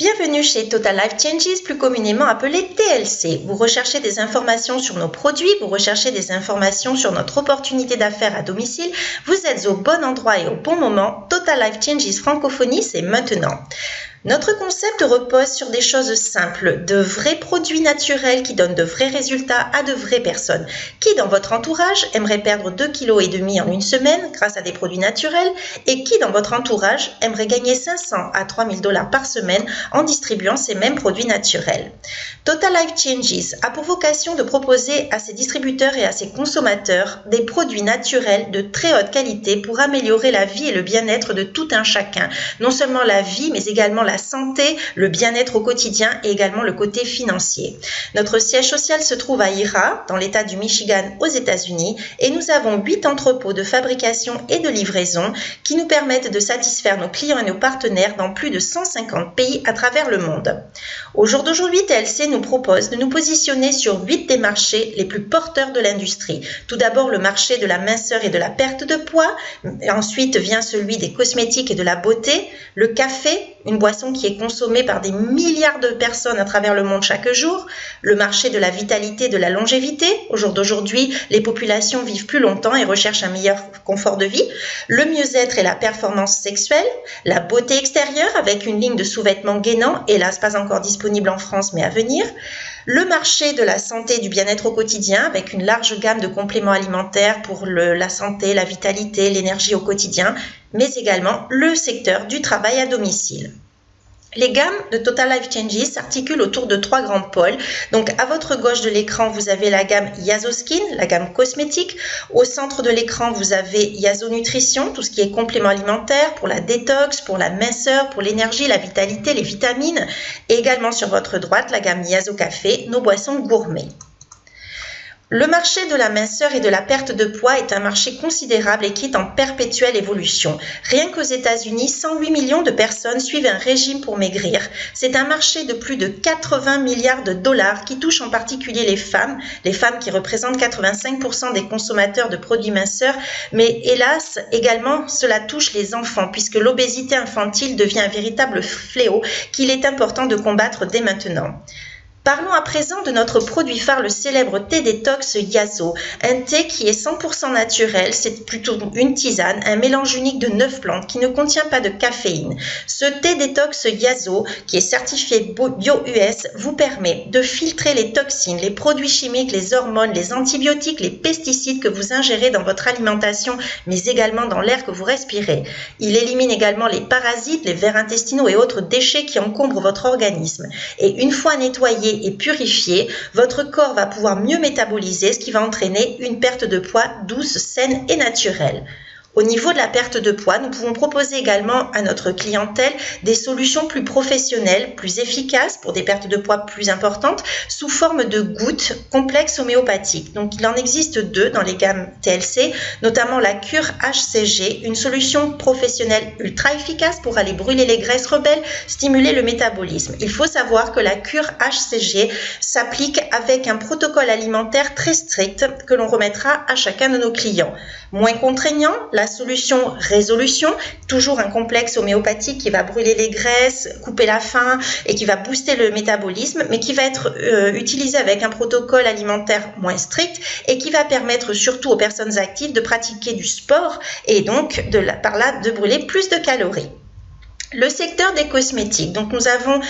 Bienvenue chez Total Life Changes, plus communément appelé TLC. Vous recherchez des informations sur nos produits, vous recherchez des informations sur notre opportunité d'affaires à domicile. Vous êtes au bon endroit et au bon moment. Total Life Changes Francophonie, c'est maintenant. Notre concept repose sur des choses simples, de vrais produits naturels qui donnent de vrais résultats à de vraies personnes. Qui dans votre entourage aimerait perdre 2,5 kg en une semaine grâce à des produits naturels et qui dans votre entourage aimerait gagner 500 à 3000 $ par semaine en distribuant ces mêmes produits naturels. Total Life Changes a pour vocation de proposer à ses distributeurs et à ses consommateurs des produits naturels de très haute qualité pour améliorer la vie et le bien-être de tout un chacun. Non seulement la vie, mais également la santé, le bien-être au quotidien et également le côté financier. Notre siège social se trouve à Ira, dans l'État du Michigan aux États-Unis, et nous avons 8 entrepôts de fabrication et de livraison qui nous permettent de satisfaire nos clients et nos partenaires dans plus de 150 pays à travers le monde. Au jour d'aujourd'hui, TLC nous propose de nous positionner sur 8 des marchés les plus porteurs de l'industrie. Tout d'abord, le marché de la minceur et de la perte de poids. Ensuite vient celui des cosmétiques et de la beauté, le café, une boisson qui est consommée par des milliards de personnes à travers le monde chaque jour, le marché de la vitalité et de la longévité. Au jour d'aujourd'hui, les populations vivent plus longtemps et recherchent un meilleur confort de vie, le mieux-être et la performance sexuelle, la beauté extérieure avec une ligne de sous-vêtements gainants, hélas pas encore disponible en France mais à venir, le marché de la santé et du bien-être au quotidien avec une large gamme de compléments alimentaires pour la santé, la vitalité, l'énergie au quotidien, mais également le secteur du travail à domicile. Les gammes de Total Life Changes s'articulent autour de 3 grands pôles. Donc à votre gauche de l'écran, vous avez la gamme Yazo Skin, la gamme cosmétique. Au centre de l'écran, vous avez Yazo Nutrition, tout ce qui est complément alimentaire pour la détox, pour la minceur, pour l'énergie, la vitalité, les vitamines. Et également sur votre droite, la gamme Yazo Café, nos boissons gourmets. Le marché de la minceur et de la perte de poids est un marché considérable et qui est en perpétuelle évolution. Rien qu'aux États-Unis, 108 millions de personnes suivent un régime pour maigrir. C'est un marché de plus de 80 milliards de dollars qui touche en particulier les femmes qui représentent 85% des consommateurs de produits minceurs, mais hélas, également, cela touche les enfants puisque l'obésité infantile devient un véritable fléau qu'il est important de combattre dès maintenant. Parlons à présent de notre produit phare, le célèbre thé détox Yazo. Un thé qui est 100% naturel, c'est plutôt une tisane, un mélange unique de 9 plantes qui ne contient pas de caféine. Ce thé détox Yazo, qui est certifié Bio-US, vous permet de filtrer les toxines, les produits chimiques, les hormones, les antibiotiques, les pesticides que vous ingérez dans votre alimentation, mais également dans l'air que vous respirez. Il élimine également les parasites, les vers intestinaux et autres déchets qui encombrent votre organisme. Et une fois nettoyé et purifié, votre corps va pouvoir mieux métaboliser, ce qui va entraîner une perte de poids douce, saine et naturelle. Au niveau de la perte de poids, nous pouvons proposer également à notre clientèle des solutions plus professionnelles, plus efficaces pour des pertes de poids plus importantes sous forme de gouttes complexes homéopathiques. Donc il en existe 2 dans les gammes TLC, notamment la cure HCG, une solution professionnelle ultra efficace pour aller brûler les graisses rebelles, stimuler le métabolisme. Il faut savoir que la cure HCG s'applique avec un protocole alimentaire très strict que l'on remettra à chacun de nos clients. Moins contraignant, la solution résolution, toujours un complexe homéopathique qui va brûler les graisses, couper la faim et qui va booster le métabolisme, mais qui va être utilisé avec un protocole alimentaire moins strict et qui va permettre surtout aux personnes actives de pratiquer du sport et donc par là de brûler plus de calories. Le secteur des cosmétiques. Donc nous avons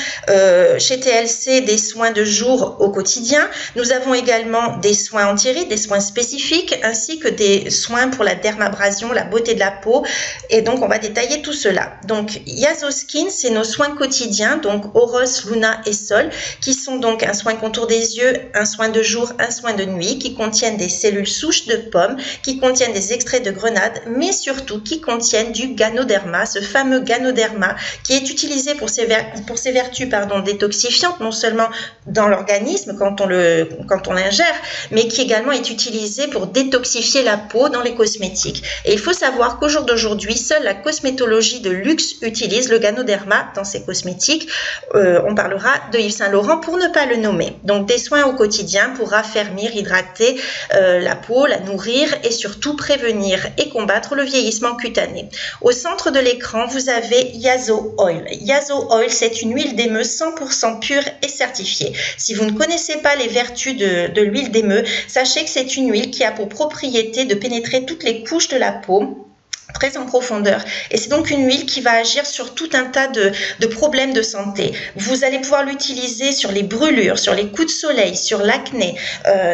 chez TLC des soins de jour au quotidien. Nous avons également des soins anti-rides, des soins spécifiques, ainsi que des soins pour la dermabrasion, la beauté de la peau. Et donc on va détailler tout cela. Donc Yazo Skin, c'est nos soins quotidiens, donc Oros, Luna et Sol, qui sont donc un soin contour des yeux, un soin de jour, un soin de nuit, qui contiennent des cellules souches de pommes, qui contiennent des extraits de grenade, mais surtout qui contiennent du Ganoderma, ce fameux Ganoderma qui est utilisé pour ses vertus détoxifiantes, non seulement dans l'organisme quand on l'ingère, mais qui également est utilisé pour détoxifier la peau dans les cosmétiques. Et il faut savoir qu'au jour d'aujourd'hui, seule la cosmétologie de luxe utilise le Ganoderma dans ses cosmétiques. On parlera de Yves Saint Laurent pour ne pas le nommer. Donc des soins au quotidien pour raffermir, hydrater la peau, la nourrir et surtout prévenir et combattre le vieillissement cutané. Au centre de l'écran, vous avez Yazo Yazo Oil. Yazo Oil, c'est une huile d'émeu 100% pure et certifiée. Si vous ne connaissez pas les vertus de l'huile d'émeu, sachez que c'est une huile qui a pour propriété de pénétrer toutes les couches de la peau, très en profondeur, et c'est donc une huile qui va agir sur tout un tas de problèmes de santé. Vous allez pouvoir l'utiliser sur les brûlures, sur les coups de soleil, sur l'acné,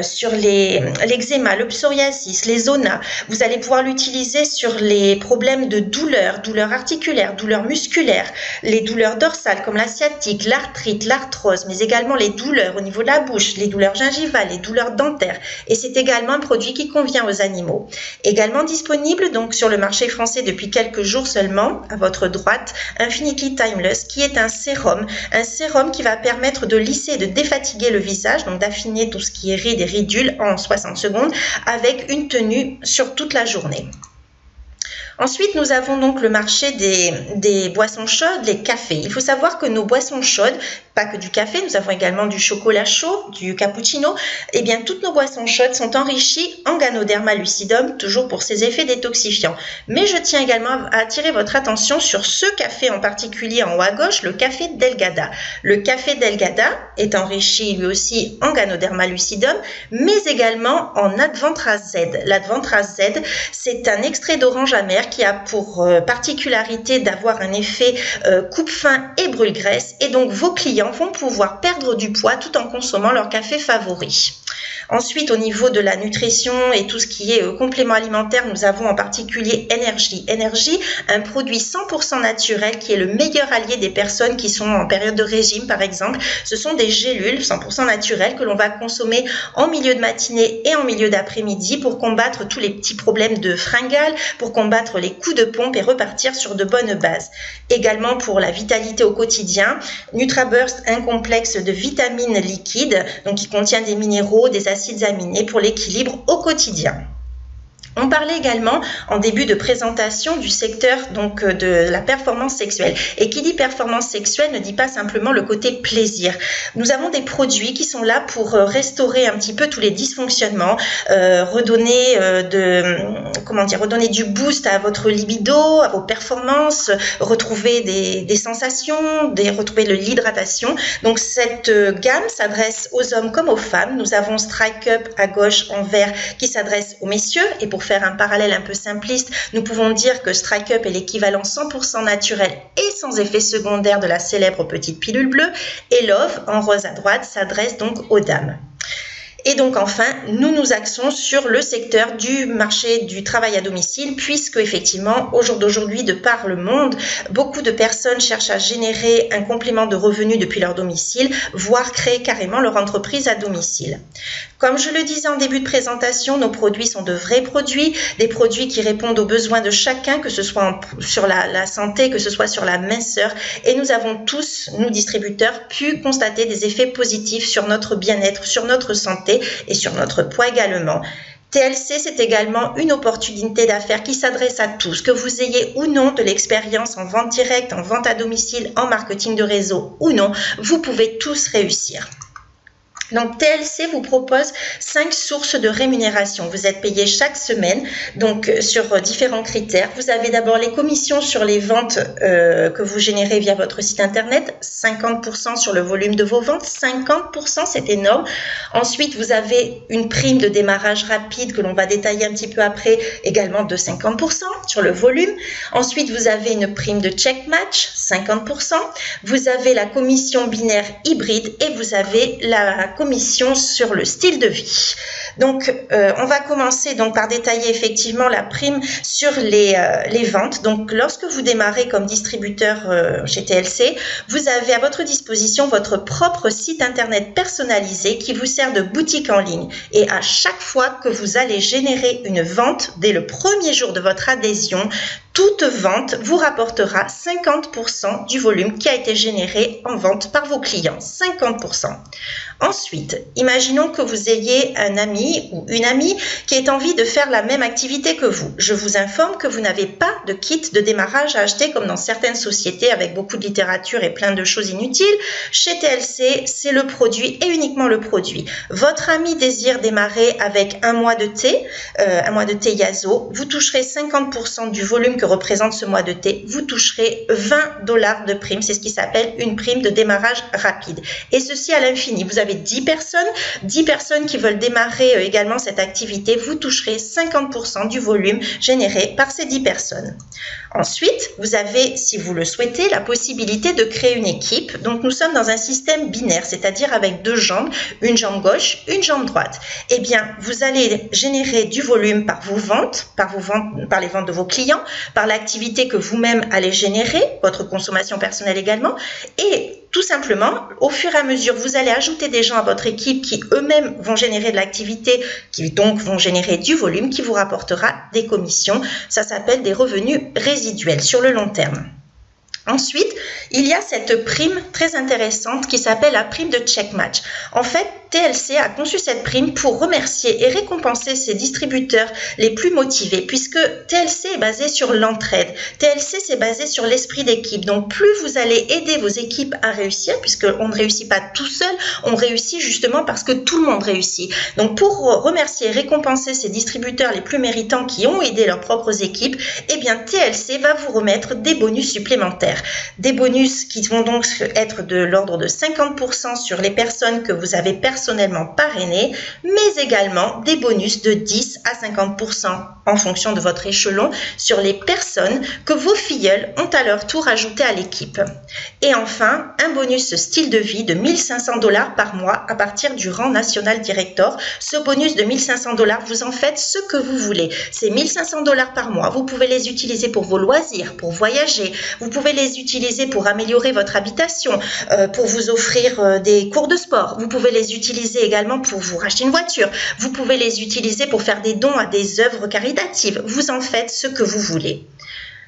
sur l'eczéma, le psoriasis, les zonas. Vous allez pouvoir l'utiliser sur les problèmes de douleurs articulaires, douleurs musculaires, les douleurs dorsales comme la sciatique, l'arthrite, l'arthrose, mais également les douleurs au niveau de la bouche, les douleurs gingivales, les douleurs dentaires, et c'est également un produit qui convient aux animaux. Également disponible donc sur le marché français depuis quelques jours seulement, à votre droite, Infinitely Timeless, qui est un sérum qui va permettre de lisser et de défatiguer le visage, donc d'affiner tout ce qui est rides et ridules en 60 secondes, avec une tenue sur toute la journée. Ensuite, nous avons donc le marché des boissons chaudes, les cafés. Il faut savoir que nos boissons chaudes, pas que du café, nous avons également du chocolat chaud, du cappuccino, et bien toutes nos boissons chaudes sont enrichies en Ganoderma lucidum, toujours pour ses effets détoxifiants. Mais je tiens également à attirer votre attention sur ce café en particulier en haut à gauche, le café Delgada. Le café Delgada est enrichi lui aussi en Ganoderma lucidum, mais également en Advantraz Z. L'Advantraz Z, c'est un extrait d'orange amer qui a pour particularité d'avoir un effet coupe-faim et brûle-graisse, et donc vos clients vont pouvoir perdre du poids tout en consommant leur café favori. Ensuite, au niveau de la nutrition et tout ce qui est complément alimentaire, nous avons en particulier Energy. Energy, un produit 100% naturel qui est le meilleur allié des personnes qui sont en période de régime, par exemple. Ce sont des gélules 100% naturelles que l'on va consommer en milieu de matinée et en milieu d'après-midi pour combattre tous les petits problèmes de fringales, pour combattre les coups de pompe et repartir sur de bonnes bases. Également pour la vitalité au quotidien, NutraBurst, un complexe de vitamines liquides, donc qui contient des minéraux, des acides aminés pour l'équilibre au quotidien. On parlait également en début de présentation du secteur donc de la performance sexuelle. Et qui dit performance sexuelle ne dit pas simplement le côté plaisir. Nous avons des produits qui sont là pour restaurer un petit peu tous les dysfonctionnements, redonner du boost à votre libido, à vos performances, retrouver des sensations, retrouver de l'hydratation. Donc cette gamme s'adresse aux hommes comme aux femmes. Nous avons Strike Up à gauche en vert qui s'adresse aux messieurs, et pour faire un parallèle un peu simpliste, nous pouvons dire que Strike Up est l'équivalent 100% naturel et sans effet secondaire de la célèbre petite pilule bleue, et Love, en rose à droite, s'adresse donc aux dames. Et donc enfin, nous nous axons sur le secteur du marché du travail à domicile, puisque effectivement, au jour d'aujourd'hui, de par le monde, beaucoup de personnes cherchent à générer un complément de revenus depuis leur domicile, voire créer carrément leur entreprise à domicile. Comme je le disais en début de présentation, nos produits sont de vrais produits, des produits qui répondent aux besoins de chacun, que ce soit sur la santé, que ce soit sur la minceur, et nous avons tous, nous distributeurs, pu constater des effets positifs sur notre bien-être, sur notre santé et sur notre poids également. TLC, c'est également une opportunité d'affaires qui s'adresse à tous, que vous ayez ou non de l'expérience en vente directe, en vente à domicile, en marketing de réseau ou non, vous pouvez tous réussir. Donc TLC vous propose 5 sources de rémunération. Vous êtes payé chaque semaine, donc sur différents critères. Vous avez d'abord les commissions sur les ventes que vous générez via votre site internet, 50% sur le volume de vos ventes, 50%, c'est énorme. Ensuite, vous avez une prime de démarrage rapide que l'on va détailler un petit peu après, également de 50% sur le volume. Ensuite, vous avez une prime de check match, 50%. Vous avez la commission binaire hybride et vous avez la commission sur le style de vie. Donc, on va commencer donc par détailler effectivement la prime sur les ventes. Donc, lorsque vous démarrez comme distributeur chez TLC, vous avez à votre disposition votre propre site internet personnalisé qui vous sert de boutique en ligne. Et à chaque fois que vous allez générer une vente, dès le premier jour de votre adhésion, toute vente vous rapportera 50% du volume qui a été généré en vente par vos clients. 50%. Ensuite, imaginons que vous ayez un ami ou une amie qui ait envie de faire la même activité que vous. Je vous informe que vous n'avez pas de kit de démarrage à acheter comme dans certaines sociétés avec beaucoup de littérature et plein de choses inutiles. Chez TLC, c'est le produit et uniquement le produit. Votre ami désire démarrer avec un mois de thé Yazo. Vous toucherez 50% du volume que représente ce mois de thé, vous toucherez 20 $ de prime. C'est ce qui s'appelle une prime de démarrage rapide. Et ceci à l'infini. Vous avez 10 personnes qui veulent démarrer également cette activité. Vous toucherez 50% du volume généré par ces 10 personnes. Ensuite, vous avez, si vous le souhaitez, la possibilité de créer une équipe. Donc, nous sommes dans un système binaire, c'est-à-dire avec deux jambes, une jambe gauche, une jambe droite. Eh bien, vous allez générer du volume par vos ventes, par les ventes de vos clients, par l'activité que vous-même allez générer, votre consommation personnelle également, et tout simplement, au fur et à mesure, vous allez ajouter des gens à votre équipe qui eux-mêmes vont générer de l'activité, qui donc vont générer du volume qui vous rapportera des commissions. Ça s'appelle des revenus résiduels sur le long terme. Ensuite, il y a cette prime très intéressante qui s'appelle la prime de check match. En fait, TLC a conçu cette prime pour remercier et récompenser ses distributeurs les plus motivés, puisque TLC est basé sur l'entraide. TLC, c'est basé sur l'esprit d'équipe. Donc, plus vous allez aider vos équipes à réussir, puisqu'on ne réussit pas tout seul, on réussit justement parce que tout le monde réussit. Donc, pour remercier et récompenser ces distributeurs les plus méritants qui ont aidé leurs propres équipes, eh bien, TLC va vous remettre des bonus supplémentaires. Des bonus qui vont donc être de l'ordre de 50% sur les personnes que vous avez personnellement parrainées, mais également des bonus de 10 à 50% en fonction de votre échelon sur les personnes que vos filleuls ont à leur tour ajoutées à l'équipe. Et enfin, un bonus style de vie de 1 500 $ par mois à partir du rang national director. Ce bonus de 1 500 $, vous en faites ce que vous voulez. Ces 1 500 $ par mois, vous pouvez les utiliser pour vos loisirs, pour voyager, vous pouvez les utiliser pour améliorer votre habitation, pour vous offrir des cours de sport. Vous pouvez les utiliser également pour vous racheter une voiture. Vous pouvez les utiliser pour faire des dons à des œuvres caritatives. Vous en faites ce que vous voulez.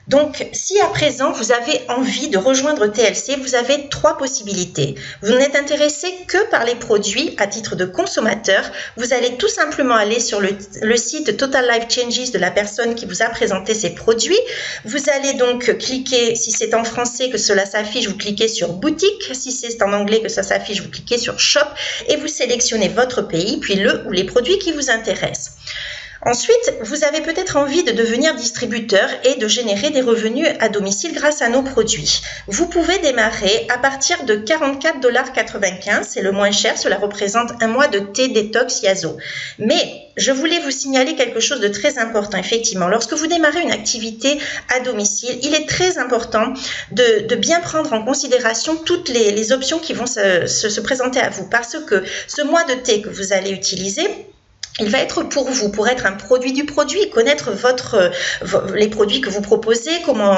Donc, si à présent vous avez envie de rejoindre TLC, vous avez 3 possibilités. Vous n'êtes intéressé que par les produits à titre de consommateur. Vous allez tout simplement aller sur le site Total Life Changes de la personne qui vous a présenté ces produits. Vous allez donc cliquer, si c'est en français que cela s'affiche, vous cliquez sur boutique. Si c'est en anglais que ça s'affiche, vous cliquez sur shop et vous sélectionnez votre pays, puis le ou les produits qui vous intéressent. Ensuite, vous avez peut-être envie de devenir distributeur et de générer des revenus à domicile grâce à nos produits. Vous pouvez démarrer à partir de 44,95 $, c'est le moins cher, cela représente un mois de thé détox Yazo. Mais je voulais vous signaler quelque chose de très important, effectivement. Lorsque vous démarrez une activité à domicile, il est très important de bien prendre en considération toutes les options qui vont se présenter à vous, parce que ce mois de thé que vous allez utiliser, il va être pour vous, pour être un produit du produit, connaître les produits que vous proposez,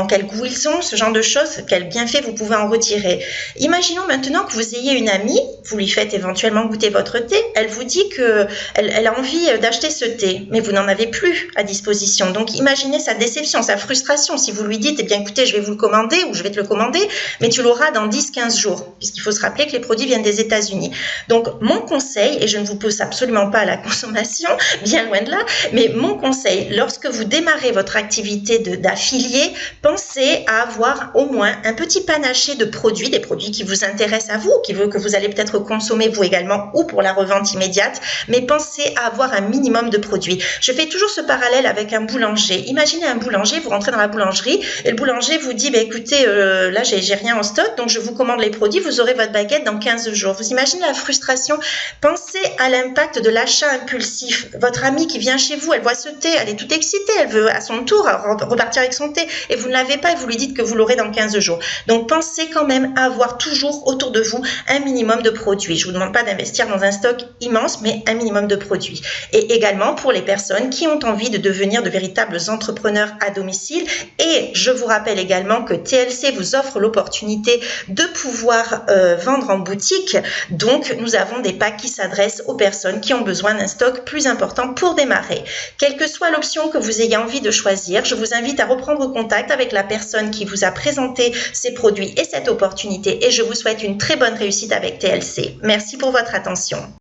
quel goût ils ont, ce genre de choses, quels bienfaits vous pouvez en retirer. Imaginons maintenant que vous ayez une amie, vous lui faites éventuellement goûter votre thé, elle vous dit qu'elle a envie d'acheter ce thé, mais vous n'en avez plus à disposition. Donc imaginez sa déception, sa frustration si vous lui dites, eh bien écoutez, je vais vous le commander ou je vais te le commander, mais tu l'auras dans 10-15 jours, puisqu'il faut se rappeler que les produits viennent des États-Unis. Donc mon conseil, et je ne vous pousse absolument pas à la consommation, bien loin de là, mais mon conseil, lorsque vous démarrez votre activité d'affilié, pensez à avoir au moins un petit panaché de produits, des produits qui vous intéressent à vous, que vous allez peut-être consommer vous également ou pour la revente immédiate, mais pensez à avoir un minimum de produits. Je fais toujours ce parallèle avec un boulanger. Imaginez un boulanger, vous rentrez dans la boulangerie et le boulanger vous dit, bah, écoutez, là j'ai rien en stock, donc je vous commande les produits, vous aurez votre baguette dans 15 jours. Vous imaginez la frustration? Pensez à l'impact de l'achat impulsif. Votre amie qui vient chez vous, elle voit ce thé, elle est toute excitée, elle veut à son tour repartir avec son thé et vous ne l'avez pas et vous lui dites que vous l'aurez dans 15 jours. Donc pensez quand même à avoir toujours autour de vous un minimum de produits. Je ne vous demande pas d'investir dans un stock immense, mais un minimum de produits. Et également pour les personnes qui ont envie de devenir de véritables entrepreneurs à domicile. Et je vous rappelle également que TLC vous offre l'opportunité de pouvoir vendre en boutique. Donc nous avons des packs qui s'adressent aux personnes qui ont besoin d'un stock plus important pour démarrer. Quelle que soit l'option que vous ayez envie de choisir, je vous invite à reprendre contact avec la personne qui vous a présenté ces produits et cette opportunité et je vous souhaite une très bonne réussite avec TLC. Merci pour votre attention.